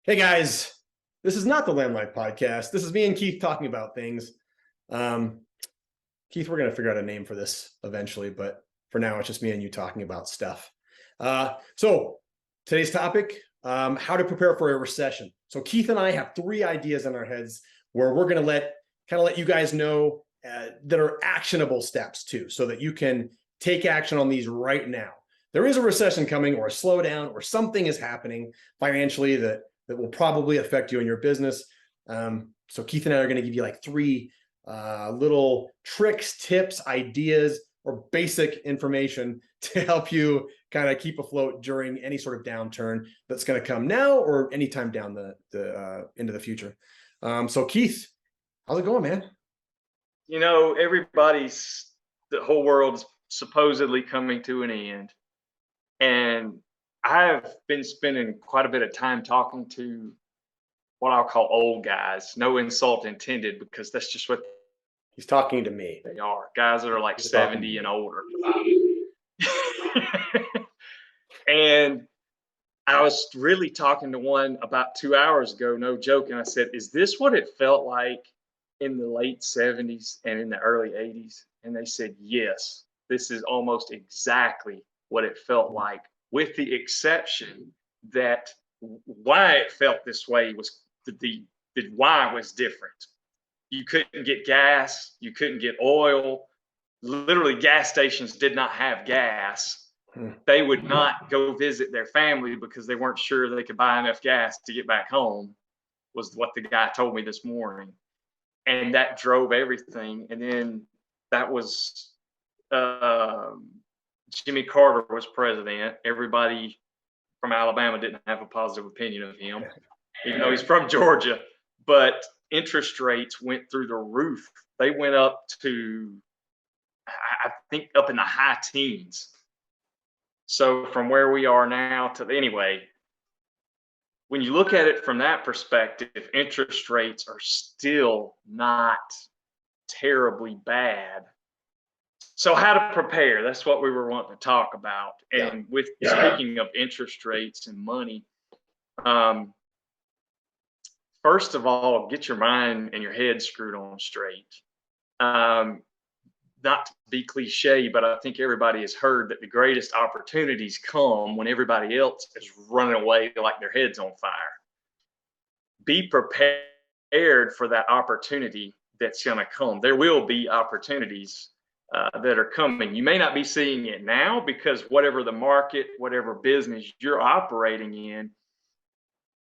Hey guys, this is not the Landline Podcast. This is me and Keith talking about things. Um, Keith, we're going to figure out a name for this eventually, but for now, it's just me and you talking about stuff. So today's topic, how to prepare for a recession. So Keith and I have three ideas in our heads where we're going to let you guys know that are actionable steps too, so that you can take action on these right now. There is a recession coming or a slowdown or something is happening financially that will probably affect you and your business. So Keith and I are going to give you like three little tricks, tips, ideas, or basic information to help you kind of keep afloat during any sort of downturn that's going to come now or anytime down the into the future. So Keith, how's it going, man? The whole world's supposedly coming to an end. And I've been spending quite a bit of time talking to what I'll call old guys. No insult intended, because that's just what He's talking to me. they are. Guys that are like He's talking to 70 and me. older. And I was really talking to one about 2 hours ago, no joke. And I said, is this what it felt like in the late 70s and in the early 80s? And they said, yes, this is almost exactly what it felt like, with the exception that why it felt this way was the why was different. You couldn't get gas, you couldn't get oil. Literally, gas stations did not have gas. They would not go visit their family because they weren't sure they could buy enough gas to get back home, was what the guy told me this morning. And that drove everything. And then that was Jimmy Carter was president. Everybody from Alabama didn't have a positive opinion of him, even though he's from Georgia. But interest rates went through the roof. They went up to, I think, up in the high teens. So from where we are now to, anyway, when you look at it from that perspective, interest rates are still not terribly bad. So how to prepare, that's what we were wanting to talk about. And with speaking of interest rates and money, first of all, get your mind and your head screwed on straight. Not to be cliche, but I think everybody has heard that the greatest opportunities come when everybody else is running away like their head's on fire. Be prepared for that opportunity that's going to come. There will be opportunities that are coming. You may not be seeing it now because whatever the market, whatever business you're operating in,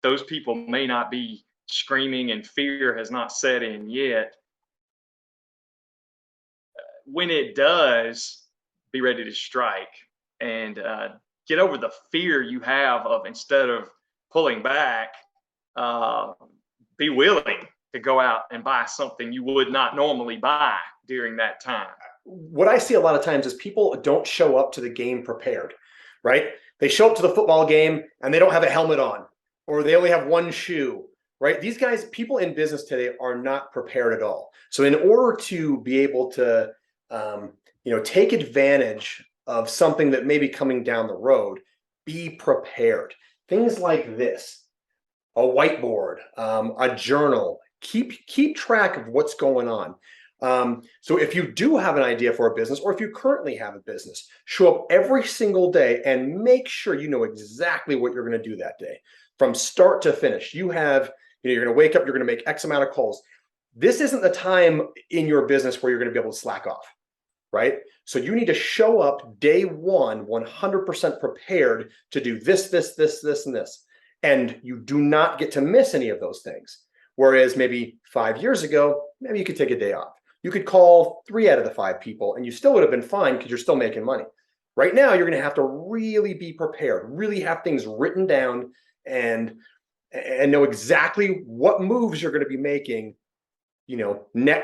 those people may not be screaming and fear has not set in yet. When it does, be ready to strike and get over the fear you have of, instead of pulling back, be willing to go out and buy something you would not normally buy during that time. What I see a lot of times is people don't show up to the game prepared, right? They show up to the football game and they don't have a helmet on, or they only have one shoe, right? These guys, people in business today, are not prepared at all. So in order to be able to take advantage of something that may be coming down the road, be prepared. Things like this, a whiteboard, a journal, keep track of what's going on. So if you do have an idea for a business, or if you currently have a business, show up every single day and make sure you know exactly what you're going to do that day from start to finish. You're going to wake up, you're going to make X amount of calls. This isn't the time in your business where you're going to be able to slack off, right? So you need to show up day one, 100% prepared to do this, this, this, this, and this. And you do not get to miss any of those things. Whereas maybe 5 years ago, maybe you could take a day off. You could call 3 out of the 5 people and you still would have been fine because you're still making money. Right now, you're going to have to really be prepared, really have things written down and know exactly what moves you're going to be making,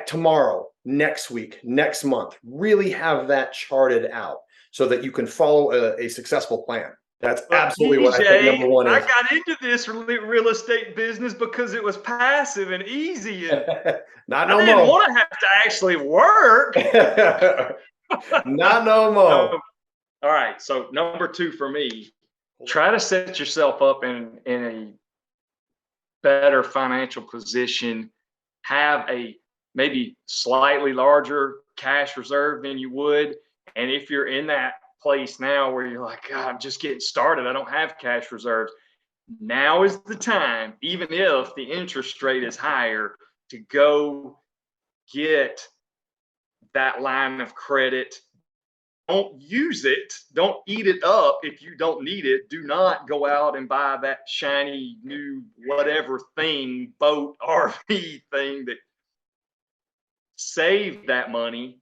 tomorrow, next week, next month. Really have that charted out so that you can follow a successful plan. That's absolutely what I think number one is. I got into this real estate business because it was passive and easy, and not no I didn't more. want to have to actually work. Not no more. All right. So number 2 for me, try to set yourself up in a better financial position, have a maybe slightly larger cash reserve than you would. And if you're in that place now where you're like, God, I'm just getting started, I don't have cash reserves. Now is the time, even if the interest rate is higher, to go get that line of credit. Don't use it. Don't eat it up if you don't need it. Do not go out and buy that shiny new whatever thing, boat, RV thing. That save that money.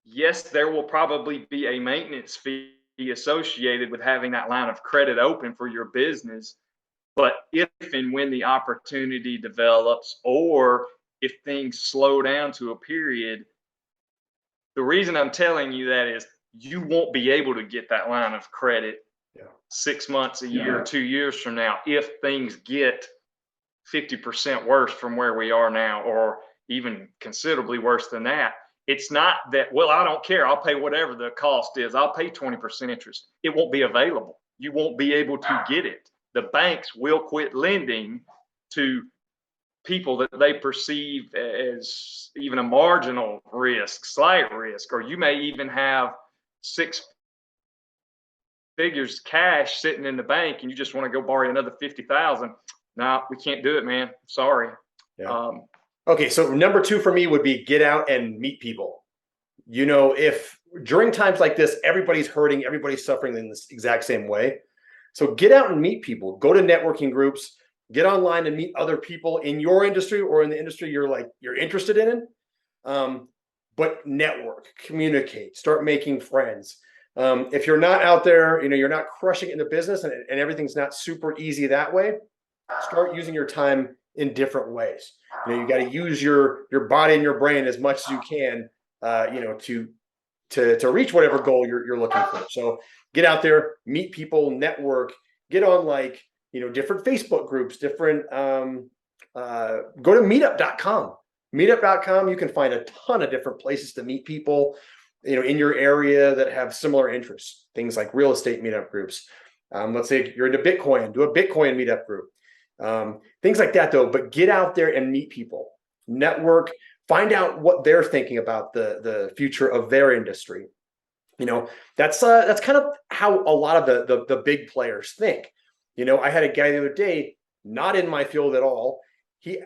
Yes, there will probably be a maintenance fee associated with having that line of credit open for your business. But if and when the opportunity develops, or if things slow down to a period, the reason I'm telling you that is you won't be able to get that line of credit 6 months, a year, 2 years from now, if things get 50% worse from where we are now, or even considerably worse than that. It's not that, well, I don't care. I'll pay whatever the cost is. I'll pay 20% interest. It won't be available. You won't be able to get it. The banks will quit lending to people that they perceive as even a marginal risk, slight risk, or you may even have 6 figures cash sitting in the bank and you just want to go borrow another 50,000. No, we can't do it, man. Sorry. Yeah. Okay, so number 2 for me would be get out and meet people. You know, if during times like this, everybody's hurting, everybody's suffering in this exact same way. So get out and meet people. Go to networking groups, get online and meet other people in your industry or in the industry you're interested in. But network, communicate, start making friends. If you're not out there, you know, you're not crushing it in the business and everything's not super easy that way, start using your time in different ways. You know, you got to use your body and your brain as much as you can, you know, to reach whatever goal you're looking for. So get out there, meet people, network, get on you know, different Facebook groups, different, go to meetup.com. Meetup.com, you can find a ton of different places to meet people, you know, in your area that have similar interests, things like real estate meetup groups. Let's say you're into Bitcoin, do a Bitcoin meetup group. Things like that though, but get out there and meet people, network, find out what they're thinking about the future of their industry. You know, that's kind of how a lot of the big players think. You know, I had a guy the other day, not in my field at all. He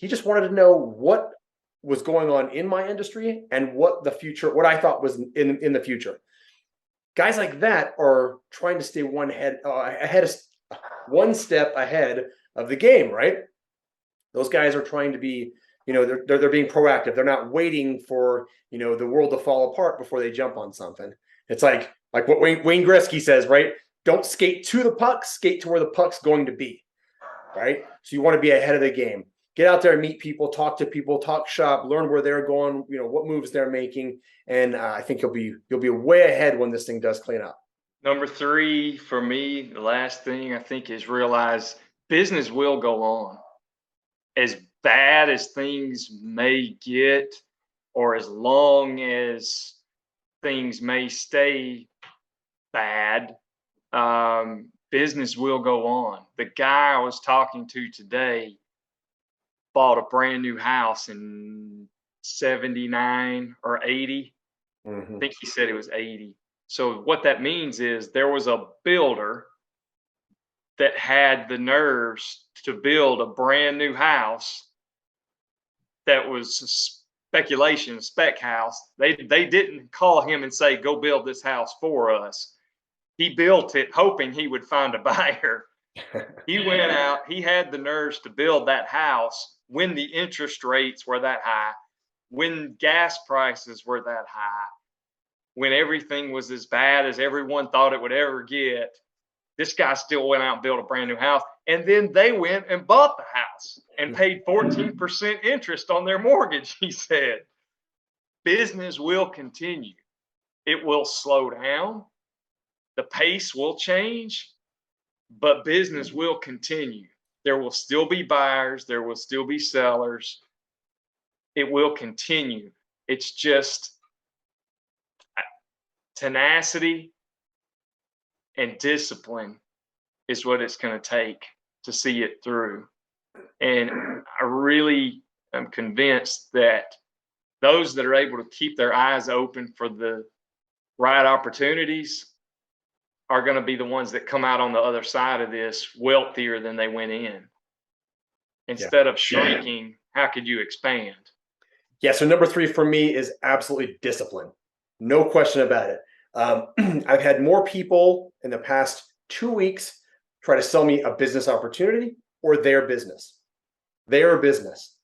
just wanted to know what was going on in my industry and what I thought was in the future. Guys like that are trying to stay one step ahead of the game, right? Those guys are trying to be, you know, they're being proactive. They're not waiting for, you know, the world to fall apart before they jump on something. It's like what Wayne Gretzky says, right? Don't skate to the puck, skate to where the puck's going to be, right? So you want to be ahead of the game. Get out there and meet people, talk to people, talk shop, learn where they're going, you know, what moves they're making, and I think you'll be way ahead when this thing does clean up. Number 3 for me, the last thing I think is realize business will go on. As bad as things may get, or as long as things may stay bad, business will go on. The guy I was talking to today bought a brand new house in 79 or 80. I think he said it was 80. So what that means is there was a builder that had the nerves to build a brand new house that was a speculation, spec house. They didn't call him and say, go build this house for us. He built it hoping he would find a buyer. He went out, he had the nerves to build that house when the interest rates were that high, when gas prices were that high, when everything was as bad as everyone thought it would ever get. This guy still went out and built a brand new house. And then they went and bought the house and paid 14% interest on their mortgage, he said. Business will continue. It will slow down. The pace will change, but business will continue. There will still be buyers. There will still be sellers. It will continue. It's just tenacity and discipline is what it's going to take to see it through. And I really am convinced that those that are able to keep their eyes open for the right opportunities are going to be the ones that come out on the other side of this wealthier than they went in. Instead of shrinking, how could you expand? Yeah. So number 3 for me is absolutely discipline. No question about it. I've had more people in the past 2 weeks try to sell me a business opportunity or their business. Their business.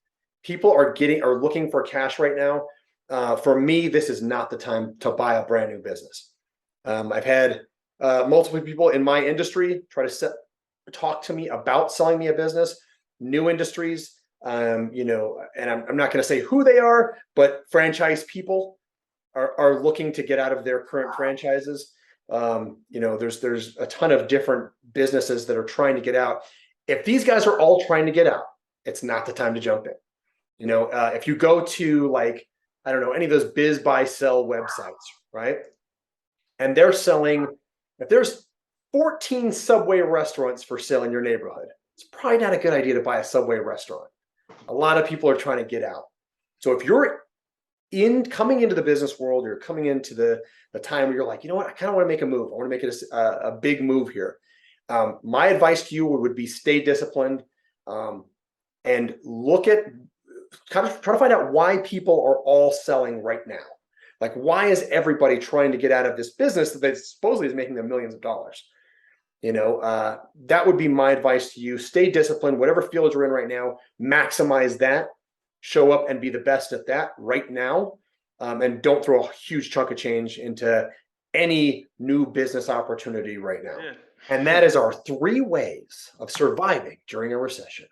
People are looking for cash right now. For me, this is not the time to buy a brand new business. I've had multiple people in my industry try to talk to me about selling me a business, new industries, and I'm not going to say who they are, but franchise people are looking to get out of their current franchises. There's a ton of different businesses that are trying to get out. If these guys are all trying to get out, it's not the time to jump in. If you go to I don't know, any of those biz buy sell websites, right? And they're selling, if there's 14 Subway restaurants for sale in your neighborhood, it's probably not a good idea to buy a Subway restaurant. A lot of people are trying to get out. So if you're coming into the business world, you're coming into the time where you're like, you know what, I kind of want to make a move. I want to make it a big move here. My advice to you would be stay disciplined, and look at, kind of try to find out why people are all selling right now. Like, why is everybody trying to get out of this business that supposedly is making them millions of dollars? That would be my advice to you. Stay disciplined, whatever field you're in right now, maximize that, show up and be the best at that right now. And don't throw a huge chunk of change into any new business opportunity right now. Yeah. And that is our 3 ways of surviving during a recession.